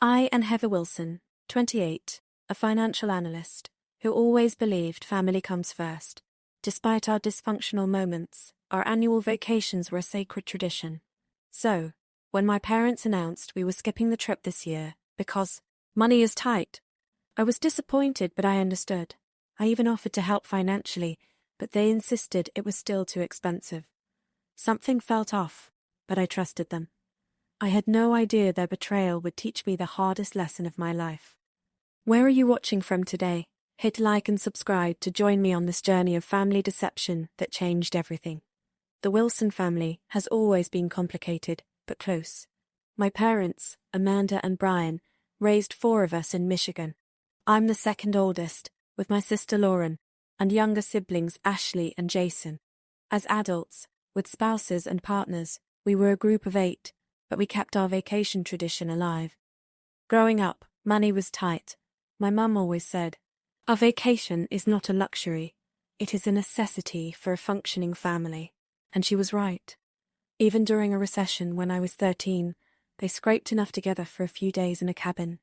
I am Heather Wilson, 28, a financial analyst, who always believed family comes first. Despite our dysfunctional moments, our annual vacations were a sacred tradition. So, when my parents announced we were skipping the trip this year because money is tight, I was disappointed, but I understood. I even offered to help financially, but they insisted it was still too expensive. Something felt off, but I trusted them. I had no idea their betrayal would teach me the hardest lesson of my life. Where are you watching from today? Hit like and subscribe to join me on this journey of family deception that changed everything. The Wilson family has always been complicated, but close. My parents, Amanda and Brian, raised 4 of us in Michigan. I'm the second oldest, with my sister Lauren, and younger siblings Ashley and Jason. As adults, with spouses and partners, we were a group of 8. But we kept our vacation tradition alive. Growing up, money was tight. My mum always said, "Our vacation is not a luxury. It is a necessity for a functioning family." And she was right. Even during a recession when I was 13, they scraped enough together for a few days in a cabin.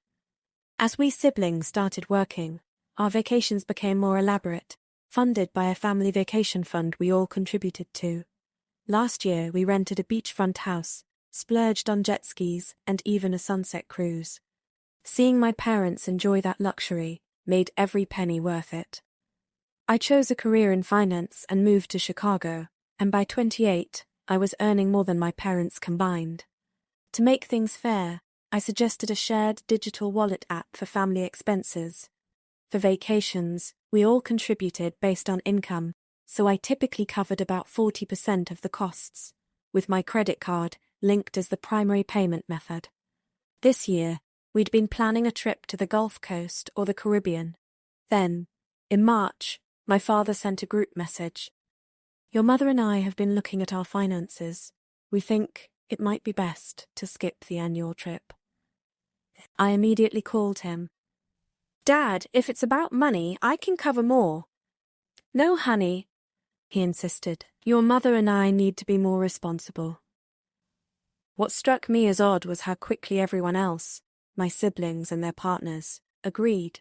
As we siblings started working, our vacations became more elaborate, funded by a family vacation fund we all contributed to. Last year, we rented a beachfront house, splurged on jet skis, and even a sunset cruise. Seeing my parents enjoy that luxury made every penny worth it. I chose a career in finance and moved to Chicago, and by 28, I was earning more than my parents combined. To make things fair, I suggested a shared digital wallet app for family expenses. For vacations, we all contributed based on income, so I typically covered about 40% of the costs, with my credit card linked as the primary payment method. This year, we'd been planning a trip to the Gulf Coast or the Caribbean. Then, in March, my father sent a group message. "Your mother and I have been looking at our finances. We think it might be best to skip the annual trip." I immediately called him. "Dad, if it's about money, I can cover more." "No, honey," he insisted. "Your mother and I need to be more responsible." What struck me as odd was how quickly everyone else, my siblings and their partners, agreed.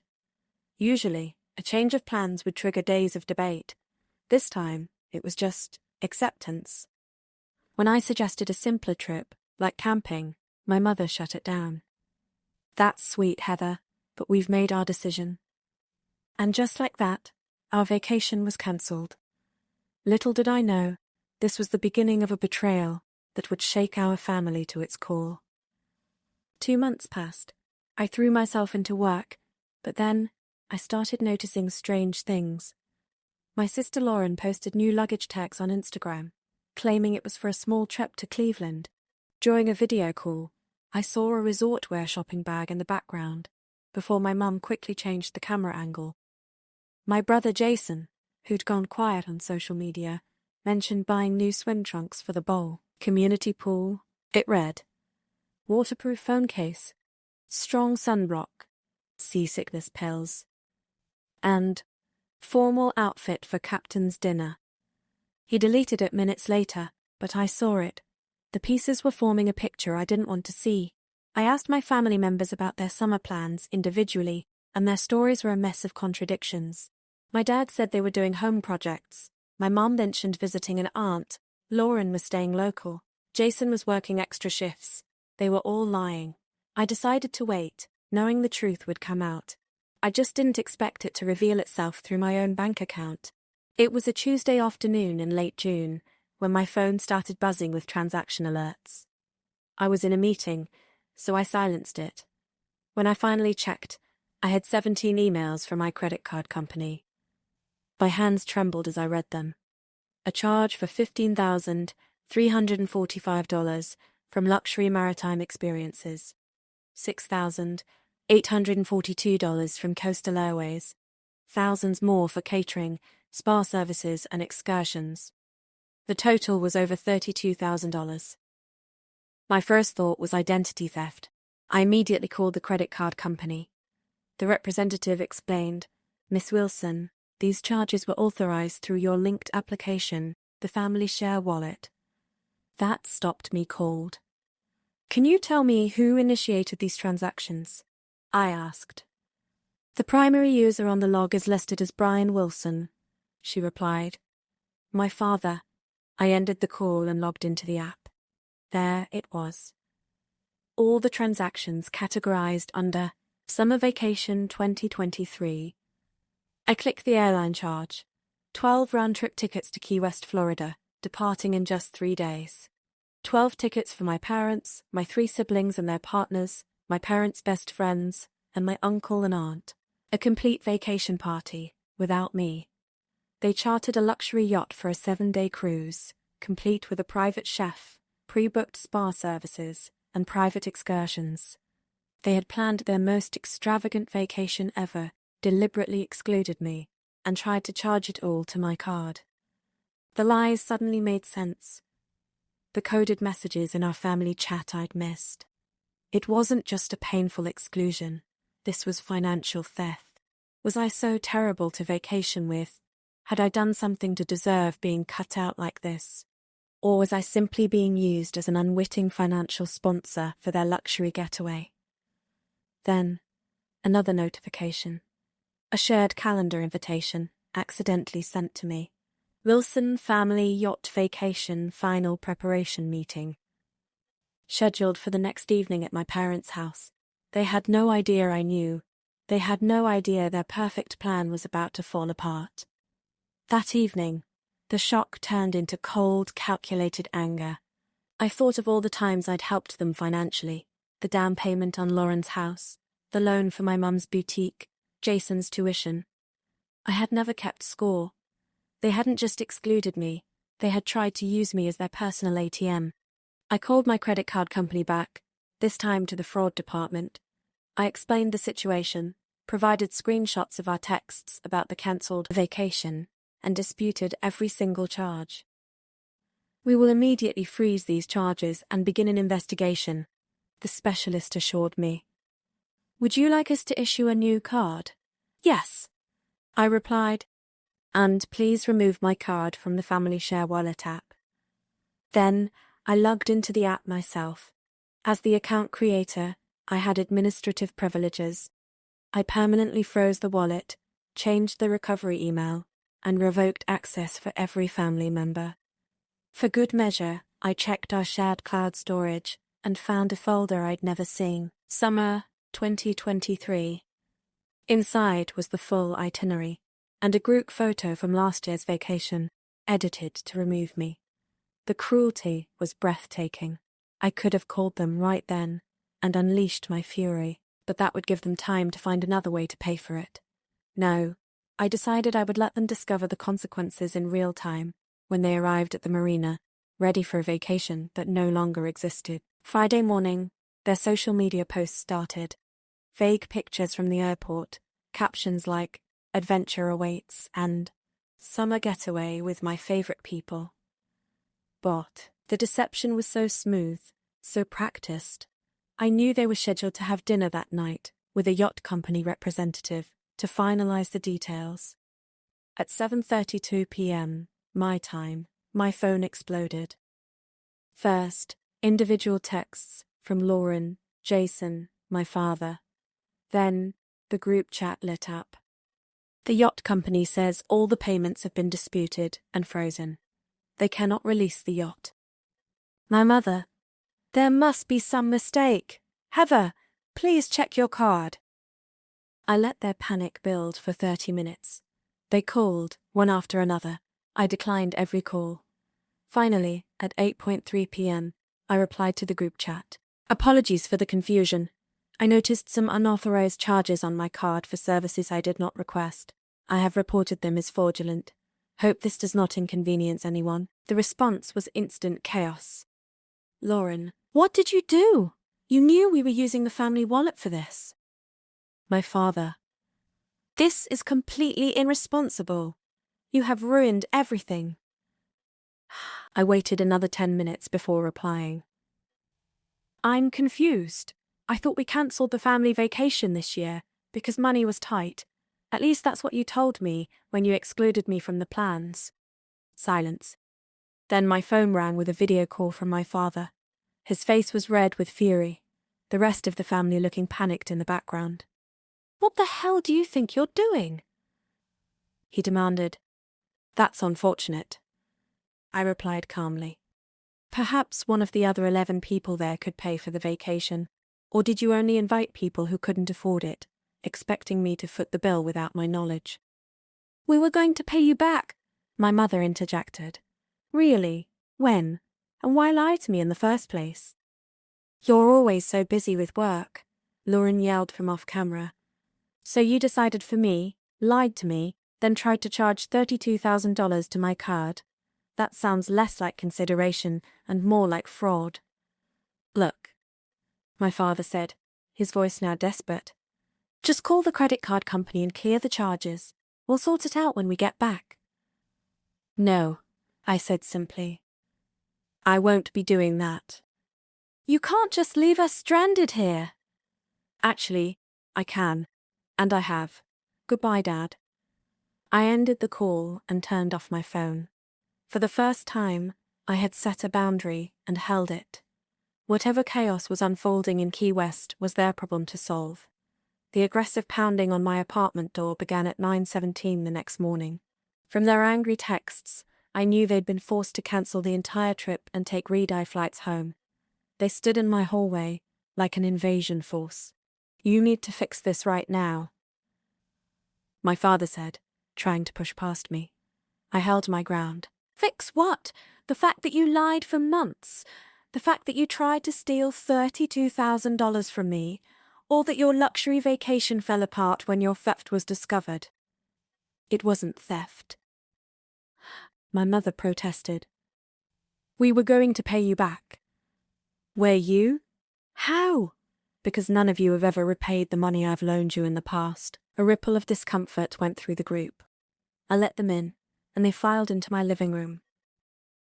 Usually, a change of plans would trigger days of debate. This time, it was just acceptance. When I suggested a simpler trip, like camping, my mother shut it down. "That's sweet, Heather, but we've made our decision." And just like that, our vacation was cancelled. Little did I know, this was the beginning of a betrayal that would shake our family to its core. 2 months passed. I threw myself into work, but then I started noticing strange things. My sister Lauren posted new luggage tags on Instagram, claiming it was for a small trip to Cleveland. During a video call, I saw a resort wear shopping bag in the background, before my mum quickly changed the camera angle. My brother Jason, who'd gone quiet on social media, mentioned buying new swim trunks for the bowl. Community pool, it read. Waterproof phone case, strong sunblock, seasickness pills, and formal outfit for captain's dinner. He deleted it minutes later, but I saw it. The pieces were forming a picture I didn't want to see. I asked my family members about their summer plans individually, and their stories were a mess of contradictions. My dad said they were doing home projects. My mom mentioned visiting an aunt. Lauren was staying local. Jason was working extra shifts. They were all lying. I decided to wait, knowing the truth would come out. I just didn't expect it to reveal itself through my own bank account. It was a Tuesday afternoon in late June, when my phone started buzzing with transaction alerts. I was in a meeting, so I silenced it. When I finally checked, I had 17 emails from my credit card company. My hands trembled as I read them. A charge for $15,345 from Luxury Maritime Experiences, $6,842 from Coastal Airways, thousands more for catering, spa services and excursions. The total was over $32,000. My first thought was identity theft. I immediately called the credit card company. The representative explained, "Miss Wilson, these charges were authorized through your linked application, the Family Share Wallet." That stopped me cold. Can you tell me who initiated these transactions? I asked. The primary user on the log is listed as Brian Wilson, she replied. My father. I ended the call and logged into the app. There it was. All the transactions categorized under Summer Vacation 2023. I click the airline charge. 12 round-trip tickets to Key West, Florida, departing in just 3 days. 12 tickets for my parents, my 3 siblings and their partners, my parents' best friends, and my uncle and aunt. A complete vacation party, without me. They chartered a luxury yacht for a 7-day cruise, complete with a private chef, pre-booked spa services, and private excursions. They had planned their most extravagant vacation ever, deliberately excluded me, and tried to charge it all to my card. The lies suddenly made sense. The coded messages in our family chat I'd missed. It wasn't just a painful exclusion. This was financial theft. Was I so terrible to vacation with? Had I done something to deserve being cut out like this? Or was I simply being used as an unwitting financial sponsor for their luxury getaway? Then, another notification. A shared calendar invitation, accidentally sent to me. Wilson Family Yacht Vacation Final Preparation Meeting. Scheduled for the next evening at my parents' house. They had no idea I knew. They had no idea their perfect plan was about to fall apart. That evening, the shock turned into cold, calculated anger. I thought of all the times I'd helped them financially. The down payment on Lauren's house, the loan for my mum's boutique, Jason's tuition. I had never kept score. They hadn't just excluded me, they had tried to use me as their personal ATM. I called my credit card company back, this time to the fraud department. I explained the situation, provided screenshots of our texts about the cancelled vacation, and disputed every single charge. We will immediately freeze these charges and begin an investigation, the specialist assured me. Would you like us to issue a new card? Yes, I replied. And please remove my card from the Family Share Wallet app. Then I logged into the app myself. As the account creator, I had administrative privileges. I permanently froze the wallet, changed the recovery email, and revoked access for every family member. For good measure, I checked our shared cloud storage and found a folder I'd never seen. Summer 2023. Inside was the full itinerary, and a group photo from last year's vacation, edited to remove me. The cruelty was breathtaking. I could have called them right then and unleashed my fury, but that would give them time to find another way to pay for it. No, I decided I would let them discover the consequences in real time when they arrived at the marina, ready for a vacation that no longer existed. Friday morning, their social media posts started. Vague pictures from the airport, captions like, "Adventure awaits," and "Summer getaway with my favorite people." But the deception was so smooth, so practiced. I knew they were scheduled to have dinner that night with a yacht company representative to finalize the details. At 7:32 p.m., my time, my phone exploded. First, individual texts from Lauren, Jason, my father. Then, the group chat lit up. The yacht company says all the payments have been disputed and frozen. They cannot release the yacht. My mother. There must be some mistake. Heather, please check your card. I let their panic build for 30 minutes. They called, one after another. I declined every call. Finally, at 8:03 p.m., I replied to the group chat. Apologies for the confusion. I noticed some unauthorized charges on my card for services I did not request. I have reported them as fraudulent. Hope this does not inconvenience anyone. The response was instant chaos. Lauren, what did you do? You knew we were using the family wallet for this. My father. This is completely irresponsible. You have ruined everything. I waited another 10 minutes before replying. I'm confused. I thought we cancelled the family vacation this year because money was tight. At least that's what you told me when you excluded me from the plans. Silence. Then my phone rang with a video call from my father. His face was red with fury, the rest of the family looking panicked in the background. "What the hell do you think you're doing?" he demanded. "That's unfortunate," I replied calmly. "Perhaps one of the other 11 people there could pay for the vacation, or did you only invite people who couldn't afford it, expecting me to foot the bill without my knowledge?" "We were going to pay you back," my mother interjected. "Really? When? And why lie to me in the first place?" "You're always so busy with work," Lauren yelled from off camera. "So you decided for me, lied to me, then tried to charge $32,000 to my card. That sounds less like consideration and more like fraud." "Look," my father said, his voice now desperate. "Just call the credit card company and clear the charges. We'll sort it out when we get back." "No," I said simply. "I won't be doing that." "You can't just leave us stranded here." "Actually, I can. And I have. Goodbye, Dad." I ended the call and turned off my phone. For the first time, I had set a boundary and held it. Whatever chaos was unfolding in Key West was their problem to solve. The aggressive pounding on my apartment door began at 9:17 the next morning. From their angry texts, I knew they'd been forced to cancel the entire trip and take red-eye flights home. They stood in my hallway like an invasion force. "You need to fix this right now," my father said, trying to push past me. I held my ground. "Fix what? The fact that you lied for months? The fact that you tried to steal $32,000 from me? Or that your luxury vacation fell apart when your theft was discovered?" "It wasn't theft," my mother protested. "We were going to pay you back." "Were you? How?" "Because none of you have ever repaid the money I've loaned you in the past." A ripple of discomfort went through the group. I let them in, and they filed into my living room.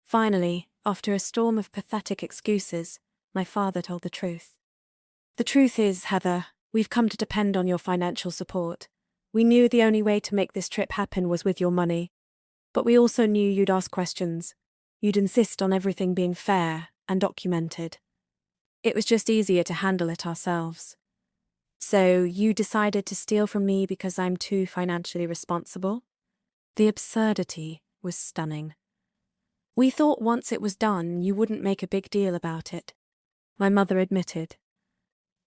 Finally, after a storm of pathetic excuses, my father told the truth. "The truth is, Heather, we've come to depend on your financial support. We knew the only way to make this trip happen was with your money. But we also knew you'd ask questions. You'd insist on everything being fair and documented. It was just easier to handle it ourselves. So you decided to steal from me because I'm too financially responsible?" The absurdity was stunning. "We thought once it was done, you wouldn't make a big deal about it," my mother admitted.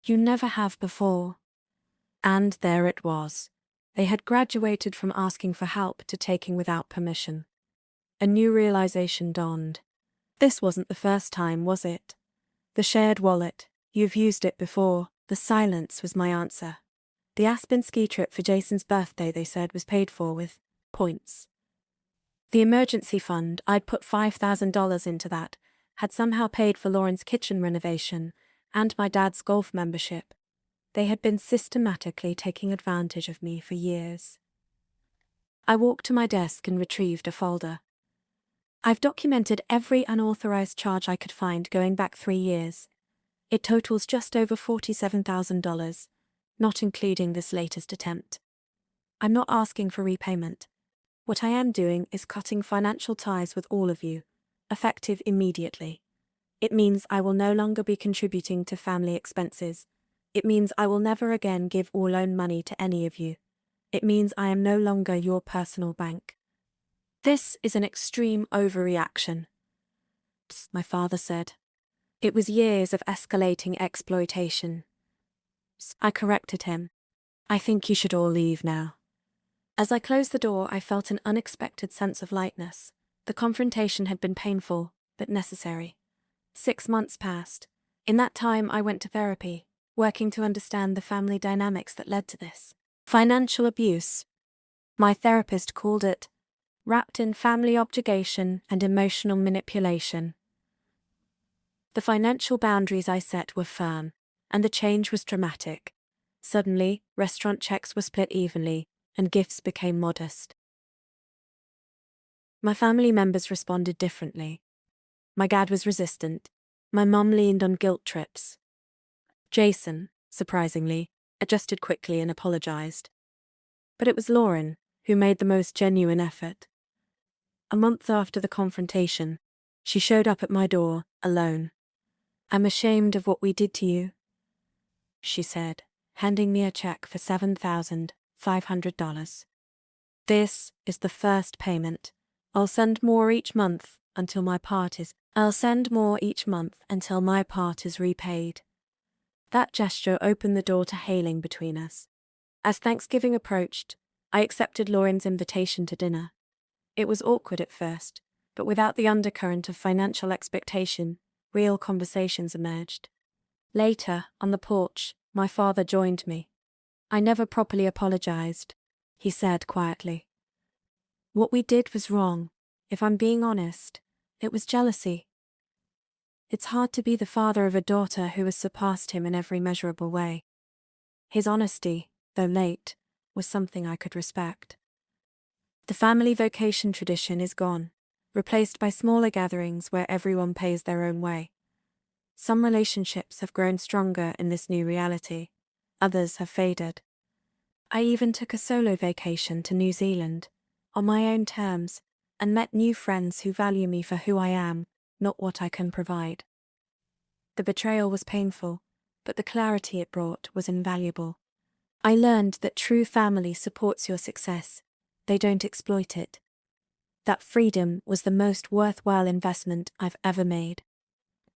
"You never have before." And there it was. They had graduated from asking for help to taking without permission. A new realization dawned. This wasn't the first time, was it? The shared wallet. You've used it before. The silence was my answer. The Aspen ski trip for Jason's birthday, they said, was paid for with points. The emergency fund, I'd put $5,000 into that, had somehow paid for Lauren's kitchen renovation and my dad's golf membership. They had been systematically taking advantage of me for years. I walked to my desk and retrieved a folder. I've documented every unauthorized charge I could find going back 3 years. It totals just over $47,000, not including this latest attempt. I'm not asking for repayment. What I am doing is cutting financial ties with all of you, effective immediately. It means I will no longer be contributing to family expenses. It means I will never again give or loan money to any of you. It means I am no longer your personal bank. This is an extreme overreaction, my father said. It was years of escalating exploitation. I corrected him. "I think you should all leave now." As I closed the door, I felt an unexpected sense of lightness. The confrontation had been painful, but necessary. 6 months passed. In that time, I went to therapy, working to understand the family dynamics that led to this. Financial abuse. My therapist called it wrapped in family obligation and emotional manipulation. The financial boundaries I set were firm, and the change was dramatic. Suddenly, restaurant checks were split evenly, and gifts became modest. My family members responded differently. My dad was resistant. My mum leaned on guilt trips. Jason, surprisingly, adjusted quickly and apologized. But it was Lauren who made the most genuine effort. A month after the confrontation, she showed up at my door, alone. I'm ashamed of what we did to you, she said, handing me a check for $7,500. This is the first payment. I'll send more each month until my part is repaid. That gesture opened the door to hailing between us. As Thanksgiving approached, I accepted Lauren's invitation to dinner. It was awkward at first, but without the undercurrent of financial expectation, real conversations emerged. Later, on the porch, my father joined me. I never properly apologized, he said quietly. What we did was wrong. If I'm being honest, it was jealousy. It's hard to be the father of a daughter who has surpassed him in every measurable way. His honesty, though late, was something I could respect. The family vacation tradition is gone, replaced by smaller gatherings where everyone pays their own way. Some relationships have grown stronger in this new reality, others have faded. I even took a solo vacation to New Zealand, on my own terms, and met new friends who value me for who I am, not what I can provide. The betrayal was painful, but the clarity it brought was invaluable. I learned that true family supports your success. They don't exploit it. That freedom was the most worthwhile investment I've ever made.